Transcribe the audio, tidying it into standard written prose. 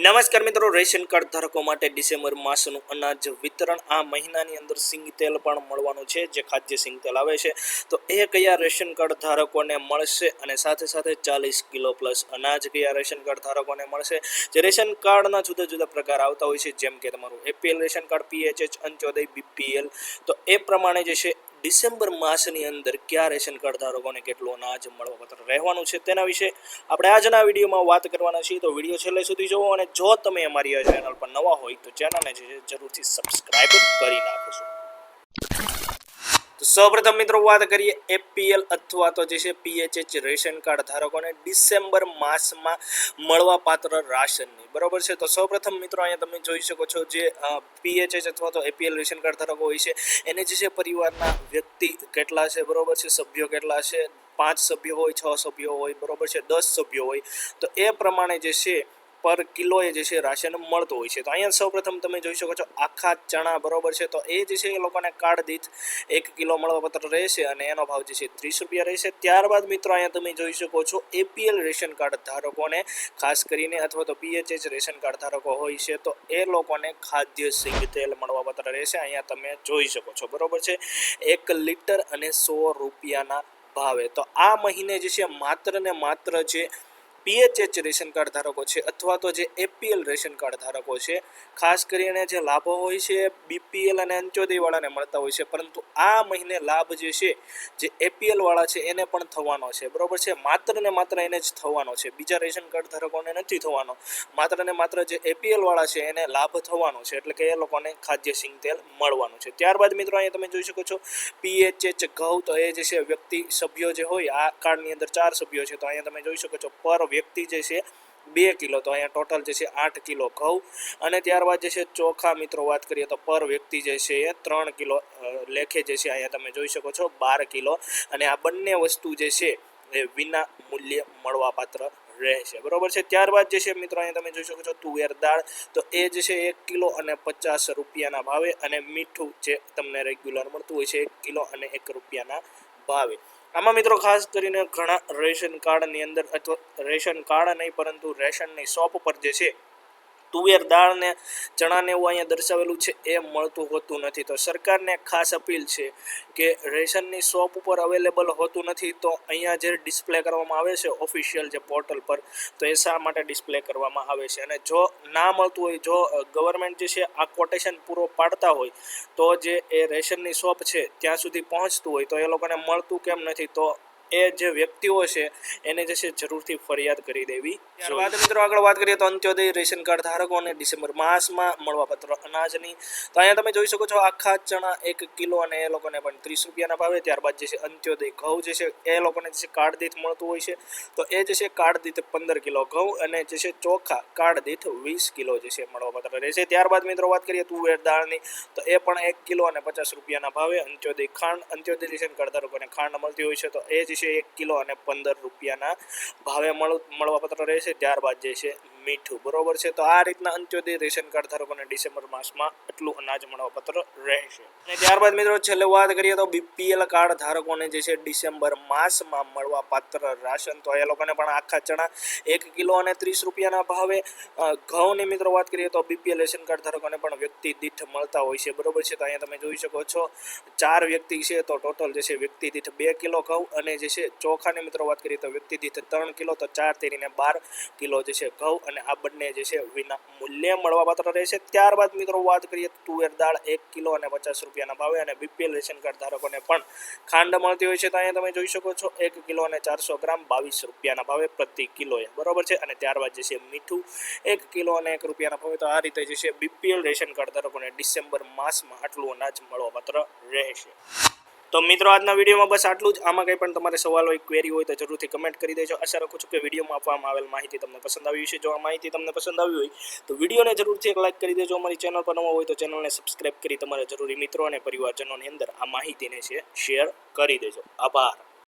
નમસ્કાર મિત્રો, ration card ધારકો માટે ડિસેમ્બર માસનું અનાજ વિતરણ આ મહિનાની અંદર સિંગ તેલ પણ મળવાનું છે, જે ખાદ્ય સિંગ તેલ આવે છે. તો એ કયા રેશન કાર્ડ ધારકોને મળશે અને સાથે સાથે 40 કિલો પ્લસ અનાજ કયા રેશન કાર્ડ ધારકોને મળશે. જે રેશન કાર્ડના જુદા જુદા પ્રકાર આવતા હોય છે, જેમ કે તમારું એપીએલ રેશન કાર્ડ, પીએચએચ, અંત્યોદય, બીપીએલ. તો એ પ્રમાણે જે છે ડિસેમ્બર માસની અંદર કયા રેશન કાર્ડ ધારકોને કેટલું અનાજ મળવાપાત્ર રહેવાનું છે તેના વિશે આપણે આજના વિડીયોમાં વાત કરવાના છીએ. તો વિડીયો છેલ્લે સુધી જુઓ અને જો તમે અમારી આ ચેનલ પર નવા હોય તો ચેનલને જરૂરથી સબસ્ક્રાઇબ કરી નાખજો. તો સૌપ્રથમ મિત્રો વાત કરીએ એપીએલ અથવા તો જે છે પીએચએચ રેશન કાર્ડ ધારકોને ડિસેમ્બર માસમાં મળવાપાત્ર રાશનની, બરોબર છે. તો સૌપ્રથમ મિત્રો અહીંયા તમે જોઈ શકો છો, જે પીએચએચ અથવા તો એપીએલ રેશન કાર્ડ ધારકો હોય છે એને જે છે પરિવારના વ્યક્તિ કેટલા છે, બરોબર છે, સભ્યો કેટલા છે, 5 સભ્યો હોય, 6 સભ્યો હોય, બરોબર છે, 10 સભ્યો હોય, તો એ પ્રમાણે જે છે પર કિલોએ જે છે રાશન મળતું હોય છે. તો અહીંયા સૌપ્રથમ તમે જોઈ શકો છો આખા ચણા, બરોબર છે. તો એ જે છે એ લોકોને કાર્ડ દીઠ 1 કિલો મળવાપાત્ર રહેશે અને એનો ભાવ જે છે 30 રૂપિયા રહેશે. ત્યારબાદ મિત્રો અહીંયા તમે જોઈ શકો છો એપીએલ રેશન કાર્ડ ધારકોને ખાસ કરીને અથવા તો પીએચએચ રેશન કાર્ડ ધારકો હોય છે તો એ લોકોને ખાદ્ય સિંગ તેલ મળવાપાત્ર રહેશે. અહીંયા તમે જોઈ શકો છો, બરોબર છે, 1 લીટર અને 100 રૂપિયાના ભાવે. તો આ મહિને જે છે માત્ર ને માત્ર જે પીએચએચ રેશન કાર્ડ ધારકો છે અથવા તો જે એપીએલ રેશન કાર્ડ ધારકો છે, ખાસ કરીને જે લાભો હોય છે બીપીએલ અને અંત્યોદયવાળાને મળતા હોય છે, પરંતુ આ મહિને લાભ જે છે જે એપીએલ વાળા છે એને પણ થવાનો છે, બરોબર છે. માત્ર ને માત્ર એને જ થવાનો છે, બીજા રેશન કાર્ડ ધારકોને નથી થવાનો. માત્ર ને માત્ર જે એપીએલ વાળા છે એને લાભ થવાનો છે, એટલે કે એ લોકોને ખાદ્ય સિંગ તેલ મળવાનું છે. ત્યારબાદ મિત્રો અહીંયા તમે જોઈ શકો છો પીએચએચ ઘઉં, તો એ જે છે વ્યક્તિ સભ્યો જે હોય, આ કાર્ડની અંદર 4 સભ્યો છે, તો અહીંયા તમે જોઈ શકો છો પર વ્યક્તિ જે છે 2 કિલો, તો અહીંયા ટોટલ જે છે 8 કિલો ઘઉં. અને ત્યારબાદ જે છે ચોખા મિત્રો વાત કરીએ તો પર વ્યક્તિ જે છે એ 3 કિલો લેખે જે છે અહીંયા તમે જોઈ શકો છો 12 કિલો. અને આ બંને વસ્તુ જે છે એ વિના મૂલ્યે મળવાપાત્ર રહેશે, બરોબર છે. ત્યારબાદ જે છે મિત્રો અહીંયા તમે જોઈ શકો છો તુવેર દાળ, તો એ જે છે 1 કિલો અને 50 રૂપિયાના ભાવે. અને મીઠું જે તમને રેગ્યુલર મળતું હોય છે 1 કિલો અને 1 રૂપિયાના ભાવે. આમાં મિત્રો ખાસ કરીને ઘણા રેશન કાર્ડની અંદર, અથવા રેશન કાર્ડ નહીં પરંતુ રેશનની શોપ પર જે છે તુવેર દાળ ને ચણાને એવું અહીંયા દર્શાવેલું છે એ મળતું હોતું નથી. તો સરકારને ખાસ અપીલ છે કે રેશનની શોપ ઉપર અવેલેબલ હોતું નથી તો અહીંયા જે ડિસ્પ્લે કરવામાં આવે છે ઓફિશિયલ જે પોર્ટલ પર, તો એ શા માટે ડિસ્પ્લે કરવામાં આવે છે. અને જો ના મળતું હોય, જો ગવર્મેન્ટ જે છે આ કોટેશન પૂરો પાડતા હોય તો જે એ રેશનની શોપ છે ત્યાં સુધી પહોંચતું હોય તો એ લોકોને મળતું કેમ નથી, તો એ જે વ્યક્તિઓ છે એને જે છે જરૂરથી ફરિયાદ કરી દેવી. ત્યારબાદ મિત્રો આગળ વાત કરીએ તો અંત્યોદય રેશન કાર્ડ ધારકોને ડિસેમ્બર માસમાં મળવાપાત્ર અનાજની, તો અહીંયા તમે જોઈ શકો છો આખા ચણા 1 કિલો અને એ લોકોને પણ 30 રૂપિયાના ભાવે. ત્યારબાદ જે છે અંત્યોદય ઘઉં જે છે એ લોકોને જે છે કાર્ડ દીઠ મળતું હોય છે, તો એ જે છે કાર્ડ દીઠ 15 કિલો ઘઉં અને જે છે ચોખા કાર્ડ દીઠ 20 કિલો જે છે મળવાપાત્ર રહેશે. ત્યારબાદ મિત્રો વાત કરીએ તુવેર દાળની, તો એ પણ 1 કિલો અને 50 રૂપિયાના ભાવે. અંત્યોદય ખાંડ, અંત્યોદય રેશન કાર્ડ ધારકોને ખાંડ મળતી હોય છે, તો એ જે છે 1 કિલો અને 15 રૂપિયાના ભાવે મળવાપાત્ર રહેશે. ત્યારબાદ જે છે મીઠું, બરોબર છે. તો આ રીતના અંત્યોદય રેશન કાર્ડ ધારકોને ડિસેમ્બર માસમાં એટલું અનાજ મળવાપાત્ર રહેશે. અને ત્યારબાદ મિત્રો છેલ્લે વાત કરીએ તો બીપીએલ કાર્ડ ધારકોને જે છે ડિસેમ્બર માસમાં મળવાપાત્ર રાશન, તો એ લોકોને પણ આખા ચણા 1 કિલો અને 30 રૂપિયાના ભાવે. ઘઉંની મિત્રો વાત કરીએ તો બીપીએલ રેશન કાર્ડ ધારકોને પણ વ્યક્તિ દીઠ મળતા હોય છે, બરોબર છે. તો અહીંયા તમે જોઈ શકો છો 4 વ્યક્તિ છે તો ટોટલ જે છે વ્યક્તિ દીઠ 2 કિલો ઘઉં. અને જે છે ચોખાની મિત્રો વાત કરીએ તો વ્યક્તિ દીઠ 3 કિલો, તો 4 તેરીને 12 કિલો જે છે ઘઉં. અને આ બંને જે છે વિના મૂલ્યે મળવાપાત્ર રહેશે. ત્યારબાદ મિત્રો વાત કરીએ તો તુવેર દાળ 1 કિલો અને 50 રૂપિયાના ભાવે. અને બીપીએલ રેશન કાર્ડ ધારકોને પણ ખાંડ મળતી હોય છે, તો અહીંયા તમે જોઈ શકો છો 1 કિલો અને 400 ગ્રામ 22 રૂપિયાના ભાવે પ્રતિ કિલોએ, બરોબર છે. અને ત્યારબાદ જે છે મીઠું 1 કિલો અને 1 રૂપિયાના ભાવે. તો આ રીતે જે છે બીપીએલ રેશન કાર્ડ ધારકોને ડિસેમ્બર માસમાં આટલું અનાજ મળવાપાત્ર રહેશે. તો મિત્રો આજના વિડીયોમાં બસ આટલું જ. આમાં કંઈ પણ તમારે સવાલ હોય, ક્વેરી હોય તો જરૂરથી કમેન્ટ કરી દેજો. આશા રાખું છું કે વિડીયોમાં આપવામાં આવેલ માહિતી તમને પસંદ આવી છે. જો આ માહિતી તમને પસંદ આવી હોય તો વિડીયોને જરૂરથી એક લાઇક કરી દેજો. અમારી ચેનલ પર નવા હોય તો ચેનલને સબસ્ક્રાઇબ કરી તમારા જરૂરી મિત્રો અને પરિવારજનોની અંદર આ માહિતીને છે શેર કરી દેજો. આભાર.